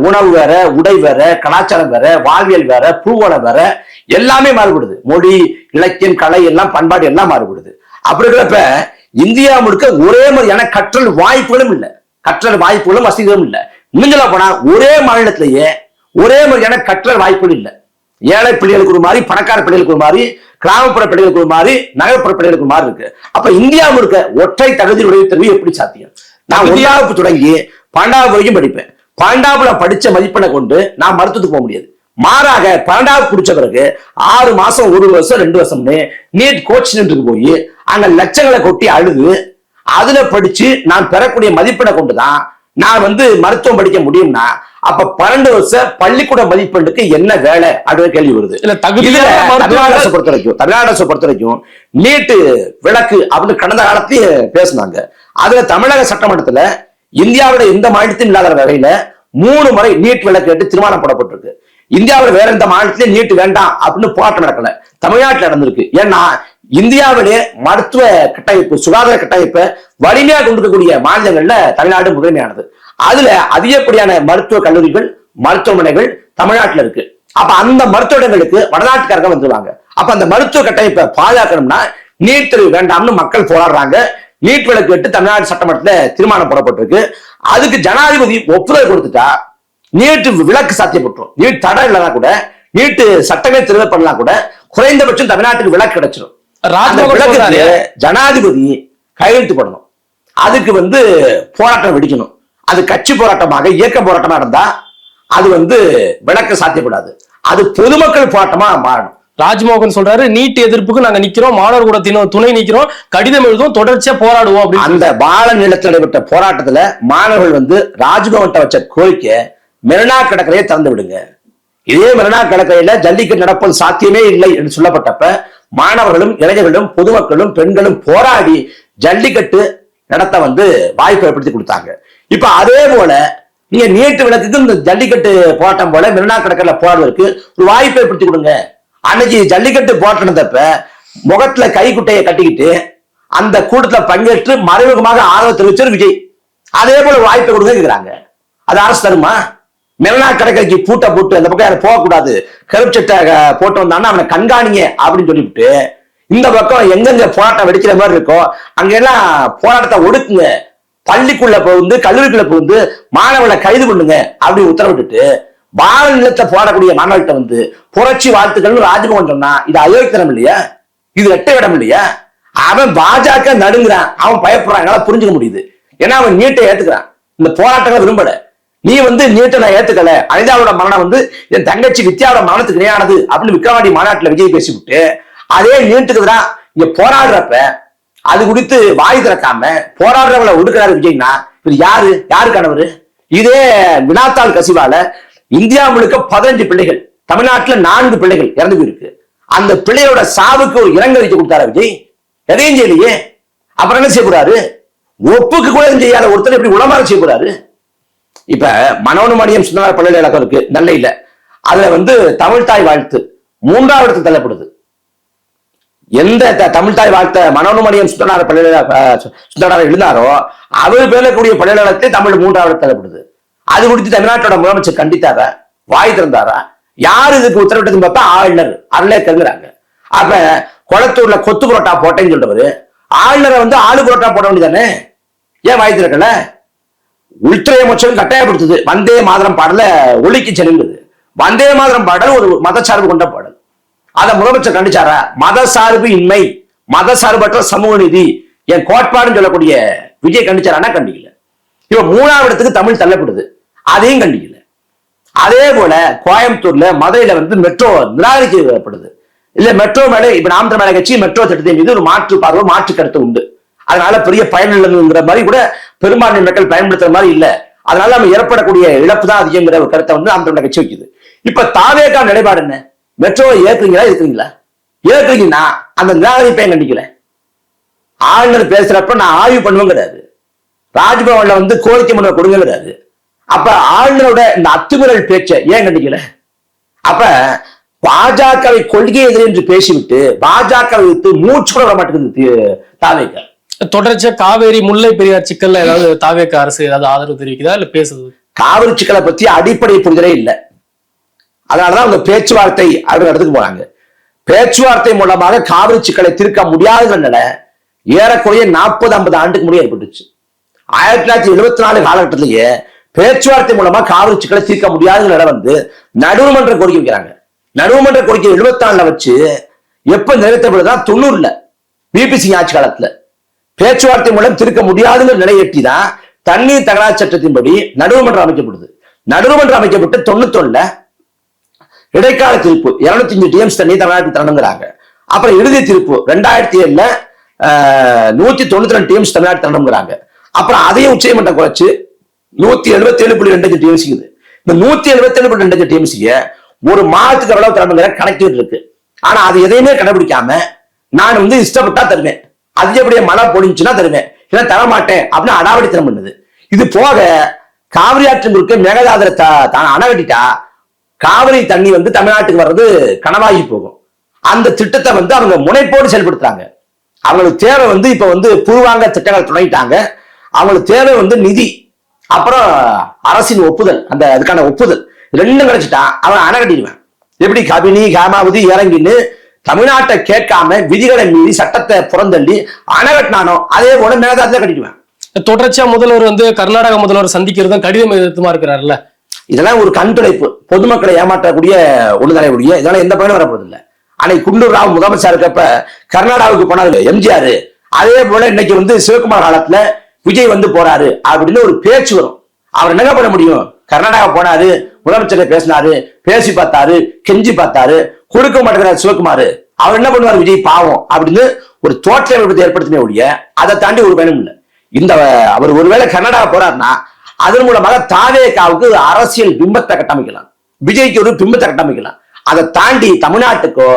Speaker 2: உணவு வேற, உடை வேற, கலாச்சாரம் வேற, வாழ்வியல் வேற, பூகோளம் வேற, எல்லாமே மாறுபடுது. மொழி, இலக்கியம், கலை எல்லாம், பண்பாடு எல்லாம் மாறுபடுது. அப்படி இருக்கிறப்ப இந்தியா முழுக்க ஒரே மாதிரியான கற்றல் வாய்ப்புகளும் இல்லை, கற்றல் வாய்ப்புகளும் வசதிகளும் இல்லை. இன்னும் சொல்ல போனா ஒரே மாநிலத்திலேயே ஒரே மாதிரியான கற்றல் வாய்ப்புகள் இல்லை. ஏழை பிள்ளைகளுக்கு ஒரு மாதிரி, பணக்கார பிள்ளைகளுக்கு ஒரு மாதிரி, கிராமப்புற பிள்ளைகளுக்கு ஒரு மாதிரி, நகர்ப்புற பிள்ளைகளுக்கு ஒரு மாதிரி இருக்கு. அப்ப இந்தியா முழுக்க ஒற்றை தகுதி உடைத்தல்வி எப்படி சாத்தியம்? நான் 1ஆவது தொடங்கி 12வது வரைக்கும் படிப்பேன். 12வது படிச்ச மதிப்பெண்ணை கொண்டு நான் மருத்துவத்துக்கு போக முடியாது. மாறாக 12வது குடிச்ச பிறகு 6 மாசம், 1 வருஷம், 2 வருஷம்னு நீட் கோச் சென்டருக்கு போய் அங்க லட்சங்களை கொட்டி அழுது அதுல படிச்சு நான் பெறக்கூடிய மதிப்பெண்ணை கொண்டுதான் நான் மருத்துவம் படிக்க முடியும்னா, அப்ப 12 வருஷ பள்ளிக்கூட மதிப்பெண்ணுக்கு என்ன வேலை அப்படின்னு கேள்வி வருது. தமிழ்நாடு அரசை பொறுத்த வரைக்கும் நீட்டு விலக்கு அப்படின்னு கடந்த காலத்தையே பேசினாங்க. அதுல தமிழக சட்டமன்றத்துல இந்தியாவுடைய எந்த மாநிலத்தையும் இல்லாத வகையில 3 முறை நீட் விலக்கு கேட்டு தீர்மானம் போடப்பட்டிருக்கு. இந்தியாவில் வேற எந்த மாநிலத்திலும் நீட் வேண்டாம் அப்படின்னு போராட்டம் நடக்கல, தமிழ்நாட்டில் நடந்திருக்கு. ஏன்னா இந்தியாவிலே மருத்துவ கட்டமைப்பு, சுகாதார கட்டமைப்பை வலிமையாக கொண்டிருக்கக்கூடிய மாநிலங்கள்ல தமிழ்நாடு முதன்மையானது. அதுல அதிகப்படியான மருத்துவ கல்லூரிகள், மருத்துவமனைகள் தமிழ்நாட்டில் இருக்கு. அப்ப அந்த மருத்துவமனைகளுக்கு வடநாட்டுக்காரங்க வந்துருவாங்க. அப்ப அந்த மருத்துவ கட்டமைப்பை பாதுகாக்கணும்னா நீட் தேர்வு வேண்டாம்னு மக்கள் போராடுறாங்க. நீட் விலக்கு கேட்டு தமிழ்நாடு சட்டமன்றத்தில் தீர்மானம் போடப்பட்டிருக்கு. அதுக்கு ஜனாதிபதி ஒப்புதல் கொடுத்துட்டா நீட்டு விலக்கு சாத்தியப்பட்டுரும். நீட் தடை இல்லைனா கூட, நீட்டு சட்டமே திரும்ப பண்ணலாம் கூட, குறைந்தபட்சம் தமிழ்நாட்டுக்கு விலக்கு கிடைச்சிடும். ஜனாதிபதி கையெழுத்து போடணும். அதுக்கு போராட்டம் வெடிக்கணும். அது கட்சி போராட்டமாக, இயக்க போராட்டமா இருந்தா அது விலக்கு சாத்தியப்படாது. அது பொதுமக்கள் போராட்டமா மாறணும்.
Speaker 1: ராஜ்மோகன் சொல்றாரு, நீட் எதிர்ப்புக்கு நாங்க நிக்கிறோம், மாணவர் கூட துணை நிக்கிறோம், கடிதம் எழுதும், தொடர்ச்சியா போராடுவோம் அப்படின்னு.
Speaker 2: அந்த பால நிலத்தில் நடைபெற்ற போராட்டத்துல மாணவர்கள் ராஜ்பவன் வச்ச கோரிக்கை மெரினா கடற்கரையை திறந்து விடுங்க, இதே மெரினா கடற்கரையில ஜல்லிக்கட்டு நடப்பது சாத்தியமே இல்லை என்று சொல்லப்பட்டப்ப மாணவர்களும், இளைஞர்களும், பொதுமக்களும், பெண்களும் போராடி ஜல்லிக்கட்டு நடத்த வாய்ப்பு ஏற்படுத்தி கொடுத்தாங்க. இப்ப அதே போல நீங்க நீட்டு விலக்குக்கு இந்த ஜல்லிக்கட்டு போராட்டம் போல மெரினா கடற்கரையில போராடுவதற்கு ஒரு வாய்ப்பு ஏற்படுத்தி கொடுங்க. அன்னைக்கு ஜல்லிக்கட்டு போராட்டம் நடந்தப்ப முகத்துல கைக்குட்டையை கட்டிக்கிட்டு அந்த கூட்டத்துல பங்கேற்று மறைமுகமாக ஆதரவு தெரிவிச்சவர் விஜய். அதே போல வாய்ப்பை கொடுங்க கேட்கிறாங்க. அது அரசு தருமா? மெரினா கடற்கரைக்கு பூட்டை போட்டு அந்த பக்கம் யாரும் போகக்கூடாது, கருப்பு சட்டை போட்டு வந்தான்னா அவனை கண்காணிங்க அப்படின்னு சொல்லிவிட்டு இந்த பக்கம் எங்கெங்க போராட்டம் வெடிக்கிற மாதிரி இருக்கோ அங்க எல்லாம் போராட்டத்தை ஒடுக்குங்க, பள்ளிக்குள்ள கல்லூரிக்குள்ள புகுந்து மாணவர்களை கைது பண்ணுங்க அப்படி உத்தரவிட்டுட்டு பால நிலத்தை போடக்கூடிய மாணவர்கிட்ட புரட்சி வாழ்த்துக்கள் ராஜ்பவன் சொன்னா இது அயோக்கியம் இல்லையா? இது ரெட்டை இடம் இல்லையா? அவன் பாஜக நடுங்குறான், அவன் பயப்படுறான், என்னால புரிஞ்சுக்க முடியுது. ஏன்னா அவன் நீட்டை ஏத்துக்கிறான், இந்த போராட்டங்களை விரும்பல. நீ நீட்டை நான் ஏத்துக்கல, அனிதாவோட மரணம் என் தங்கச்சி வித்யாவோட மரணத்துக்கு இணையானது அப்படின்னு விக்ரவாண்டி மாநாட்டுல விஜய் பேசிவிட்டு அதே நீட்டுக்கு தான் இங்க போராடுறப்ப அது குறித்து வாய் திறக்காம போராடுறவங்களை ஒடுக்கிறாரு விஜய்னா இது யாருக்கானவரு? இதே வினாத்தாள் கசிவால இந்தியா முழுக்க 15 பிள்ளைகள், தமிழ்நாட்டுல 4 பிள்ளைகள் இறந்து போயிருக்கு. அந்த பிள்ளையோட சாவுக்கு ஒரு இரங்கல் அறிக்கை கொடுத்தாரா விஜய்? எதையும் செய்யலையே. அப்புறம் என்ன செய்யக்கூடாது? ஒப்புக்கு கூட செய்யாத ஒருத்தர் எப்படி உளமாற செய்யக்கூடாது? இப்ப மனோன்மணியம் சுந்தர பல்கலைக்கழகம் இருக்கு நெல்லையில, அதுல தமிழ் தாய் வாழ்த்து 3வது இடத்துக்கு தள்ளப்படுது. எந்த தமிழ் தாய் வாழ்த்த மனோன்மணியம் சுந்தர பல்கலைக்கழகம் எழுந்தாரோ அவர் பேரக்கூடிய பல்கலைக்கழகத்தை தமிழ் 3வது தள்ளப்படுது. அது குறித்து தமிழ்நாட்டோட முதலமைச்சர் கண்டித்தாரா? வாய் திறந்தாரா? யாரு இதுக்கு உத்தரவிட்டதுன்னு பார்த்தா ஆளுநர் அருளேக்கருங்கிறாங்க. அப்ப கொளத்தூர்ல கொத்து புரோட்டா போட்டேன்னு சொல்றவரு ஆளுநரை ஆளு புரோட்டா போட வேண்டியதானே? ஏன் வாய் திறக்கல? உள்துறை அமைச்சரும் கட்டாயப்படுத்துது வந்தே மாதரம் பாடல ஒலிக்கு செல்லுது. வந்தே மாதரம் பாடல் ஒரு மதச்சார்பு கொண்ட பாடல். அதை முதலமைச்சர் கண்டிச்சாரா? மத சார்பு இன்மை, மத சார்பற்ற சமூக நீதி என் கோட்பாடுன்னு சொல்லக்கூடிய விஜய் கண்டிச்சாரானா? கண்டிக்கல. இப்ப 3வது இடத்துக்கு தமிழ் தள்ளப்படுது, அதையும் கண்டிக்கல. அதே போல கோயம்புத்தூர்ல, மதுரையில மெட்ரோ நிராகரிக்கப்படுது. இல்ல மெட்ரோ மேல இப்ப நாம் தமிழக கட்சி மெட்ரோ திட்டத்தின் மீது ஒரு மாற்று பார்வை, மாற்று கருத்து உண்டு. அதனால பெரிய பயன் இல்லைங்கிற மாதிரி கூட பெரும்பான்மை மக்கள் பயன்படுத்துற மாதிரி இல்ல. அதனால நம்ம ஏற்படக்கூடிய இழப்பு தான் அதிகங்கிற ஒரு கருத்தை நாம் தமிழக கட்சி வைக்குது. இப்ப தாவேகா நிலைப்பாடு என்ன? மெட்ரோவை ஏற்கிறீங்களா இருக்கிறீங்களா? ஏற்கிறீங்கன்னா அந்த நிராகரிப்பை கண்டிக்கல. ஆளுநர் பேசுறப்ப நான் ஆய்வு பண்ணுவேன் கிடையாது, ராஜ்பவன்ல கோரிக்கை மனு கொடுங்க கிடையாது. அப்ப ஆளுநரோட இந்த அத்துமீறல் பேச்சை ஏன் கண்டிக்கல? அப்ப பாஜகவை கொள்கை எதிரி என்று பேசிவிட்டு பாஜக மூச்சு கூட வர மாட்டேங்குது தாவேகா.
Speaker 1: தொடர்ச்சியா காவேரி முல்லை பெரியார் சிக்கல்ல ஏதாவது தாவேகா அரசு ஏதாவது ஆதரவு தெரிவிக்குதா இல்ல பேசுது?
Speaker 2: காவிரி சிக்கலை பத்தி அடிப்படை புரிதலே இல்லை. அதனாலதான் அவங்க பேச்சுவார்த்தை அப்படிங்கிற இடத்துக்கு போனாங்க. பேச்சுவார்த்தை மூலமாக காவிரி சிக்கலை தீர்க்க முடியாதுங்கிற ஏறக்குறைய 40-50 ஆண்டுக்கு முன்னாடி ஏற்பட்டுச்சு. 1974 காலகட்டத்திலேயே பேச்சுவார்த்தை மூலமா காவிரி சிக்கலை தீர்க்க முடியாதுங்கிற வந்து நடுவர்மன்ற கோரிக்கை வைக்கிறாங்க. நடுவர்மன்ற கோரிக்கை 74 வச்சு எப்ப நிறைவேற்றப்படுதா 90 பிபிசி ஆட்சி காலத்துல பேச்சுவார்த்தை மூலம் தீர்க்க முடியாதுங்கிற நிலை எட்டி தான் தண்ணீர் தகராறு சட்டத்தின்படி நடுவர்மன்றம் அமைக்கப்படுது. நடுவர்மன்றம் அமைக்கப்பட்டு 91 இடைக்கால தீர்ப்பு 205 டிஎம்ஸ் தண்ணீர் தமிழ்நாட்டுக்கு தரணுங்கிறாங்க. அப்புறம் இறுதி தீர்ப்பு 2007 192 டிஎம்ஸ் தமிழ்நாட்டு தரணுங்கிறாங்க. அப்புறம் அதையும் உச்சநீதிமன்றம் குறைச்சு 177.25 டிஎம்சி. இந்த 177.25 டிஎம்சிய ஒரு மாதத்துக்கு எவ்வளவு தரணுங்கிற கணக்கு இருக்கு. ஆனா அது எதையுமே கடைபிடிக்காம நான் வந்து இஷ்டப்பட்டா தருவேன், அதிகப்படியே மழை பொழிஞ்சுன்னா தருவேன், இல்ல தரமாட்டேன் அப்படின்னு அடாவடித்தனம் பண்ணுது. இது போக காவிரி ஆற்றின் குறுக்க மேகதாதுல அணை கட்டிட்டா காவிரி தண்ணி வந்து தமிழ்நாட்டுக்கு வர்றது கனவாகி போகும். அந்த திட்டத்தை வந்து அவங்க முனைப்போடு செயல்படுத்துறாங்க. அவங்களுக்கு தேவை வந்து இப்ப வந்து பூர்வாங்க திட்டங்கள் தொடங்கிட்டாங்க. அவங்களுக்கு தேவை வந்து நிதி, அப்புறம் அரசின் ஒப்புதல். அந்த அதுக்கான ஒப்புதல் ரெண்டும் கிடைச்சிட்டா அவன் அணை கட்டிடுவேன். எப்படி கபினி காமாவதி இறங்கின்னு தமிழ்நாட்டை கேட்காம விதிகளை மீறி சட்டத்தை புறந்தள்ளி அணை கட்டினானோ அதே போல மேகதாதுல கட்டிடுவேன்.
Speaker 1: தொடர்ச்சியா முதல்வர் வந்து கர்நாடக முதல்வர் சந்திக்கிறதும் கடிதம் எழுத்துமா இருக்கிறாருல்ல,
Speaker 2: இதெல்லாம் ஒரு கண் துடைப்பு, பொதுமக்களை ஏமாற்றக்கூடிய ஒண்ணுதலைக்கூடிய, இதெல்லாம் எந்த பயனும் வரப்போறது இல்லை. அன்னைக்கு குண்டூர் ராவ் முதலமைச்சர் இருக்கப்ப கர்நாடகாவுக்கு போனாரு எம்ஜிஆர். அதே போல இன்னைக்கு வந்து சிவகுமார் காலத்துல விஜய் வந்து போறாரு அப்படின்னு ஒரு பேச்சு வரும். அவர் என்ன பண்ண முடியும்? கர்நாடகா போனாரு, முதலமைச்சரை பேசினாரு, பேசி பார்த்தாரு, கெஞ்சி பார்த்தாரு, கொடுக்க மாட்டேங்கிறார் சிவகுமார். அவர் என்ன பண்ணுவார்? விஜய் பாவம் அப்படின்னு ஒரு தோற்ற விபத்தை ஏற்படுத்தினே ஒழிய அதை தாண்டி ஒரு பயனும் இல்லை. இந்த அவர் ஒருவேளை கர்நாடகா போறாருன்னா அதன் மூலமாக தாவேகாவுக்கு அரசியல் பிம்பத்தை கட்டமைக்கலாம், விஜய்க்கு ஒரு பிம்பத்தை கட்டமைக்கலாம். அதை தாண்டி தமிழ்நாட்டுக்கோ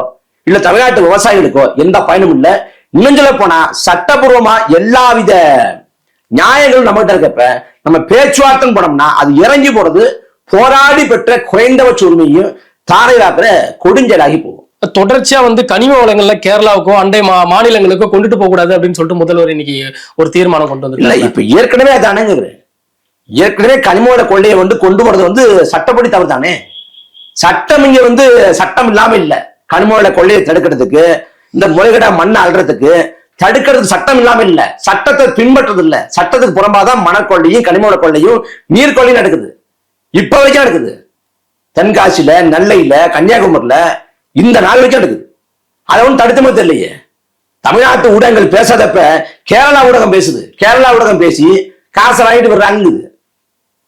Speaker 2: இல்ல தமிழ்நாட்டு விவசாயிகளுக்கோ எந்த பயனும் இல்லை. இன்னும் சொல்ல போனா சட்டபூர்வமா எல்லாவித நியாயங்களும் நம்மகிட்ட இருக்கப்ப நம்ம பேச்சுவார்த்தை போனோம்னா அது இறங்கி போறது போராடி பெற்ற குறைந்தபட்ச உரிமையும் தாரையாக்குற கொடுஞ்சலாகி போகும்.
Speaker 1: தொடர்ச்சியா வந்து கனிம வளங்கள்ல கேரளாவுக்கோ அண்டை மாநிலங்களுக்கோ கொண்டுட்டு போக கூடாது அப்படின்னு சொல்லிட்டு முதல்வர் இன்னைக்கு ஒரு தீர்மானம் கொண்டு வந்து.
Speaker 2: இல்ல இப்ப ஏற்கனவே அதானேங்கிறது. ஏற்கனவே கனிமவள கொள்ளையை வந்து கொண்டு போறது வந்து சட்டப்படி தவறு தானே. சட்டம் இங்க வந்து சட்டம் இல்லாம இல்ல. கனிமவள கொள்ளையை தடுக்கிறதுக்கு, இந்த முறைகேட மண்ணை அள்ளுறதுக்கு தடுக்கிறதுக்கு சட்டம் இல்லாம இல்ல, சட்டத்தை பின்பற்றது இல்ல. சட்டத்துக்கு புறம்பாதான் மணக்கொள்ளையும் கனிமவள கொள்ளையும் நீர்கொள்ளையும் நடக்குது. இப்ப வரைக்கும் நடக்குது. தென்காசியில, நெல்லையில, கன்னியாகுமரியில இந்த நாள் வரைக்கும் நடக்குது. அதை ஒன்றும் தடுத்துமே தெரியலையே. தமிழ்நாட்டு ஊடகங்கள் பேசாதப்ப கேரளா ஊடகம் பேசுது. கேரளா ஊடகம் பேசி காசை வாங்கிட்டு வர்றாங்க.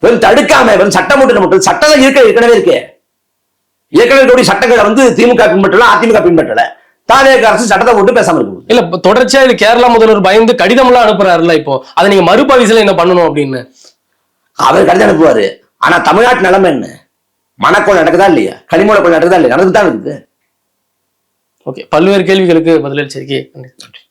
Speaker 2: வெறும் தடுக்காம வெறும் சட்டம் மட்டும் சட்டம் ஏற்கனவே இருக்கு. ஏற்கனவே சட்டங்களை வந்து திமுக பின்பற்றல, அதிமுக பின்பற்றல. தாவேக அரசு சட்டத்தை போட்டு பேசாம இருக்கும். இல்ல
Speaker 1: தொடர்ச்சியா இது கேரளா முதல்வர் பயந்து கடிதம் எல்லாம் அனுப்புறாருல்ல, இப்போ அதை நீங்க மறுபரிசீலனை என்ன பண்ணணும் அப்படின்னு
Speaker 2: அவர் கடிதம் அனுப்புவாரு. ஆனா தமிழ்நாட்டு நிலைமை என்ன? மணக்கொலை நடக்குதா இல்லையா? கனிமூல கொலை நடக்குதா இல்லையா? நடந்துதான் இருக்குது.
Speaker 1: ஓகே, பல்வேறு கேள்விகளுக்கு பதிலளிச்சிருக்கே. நன்றி.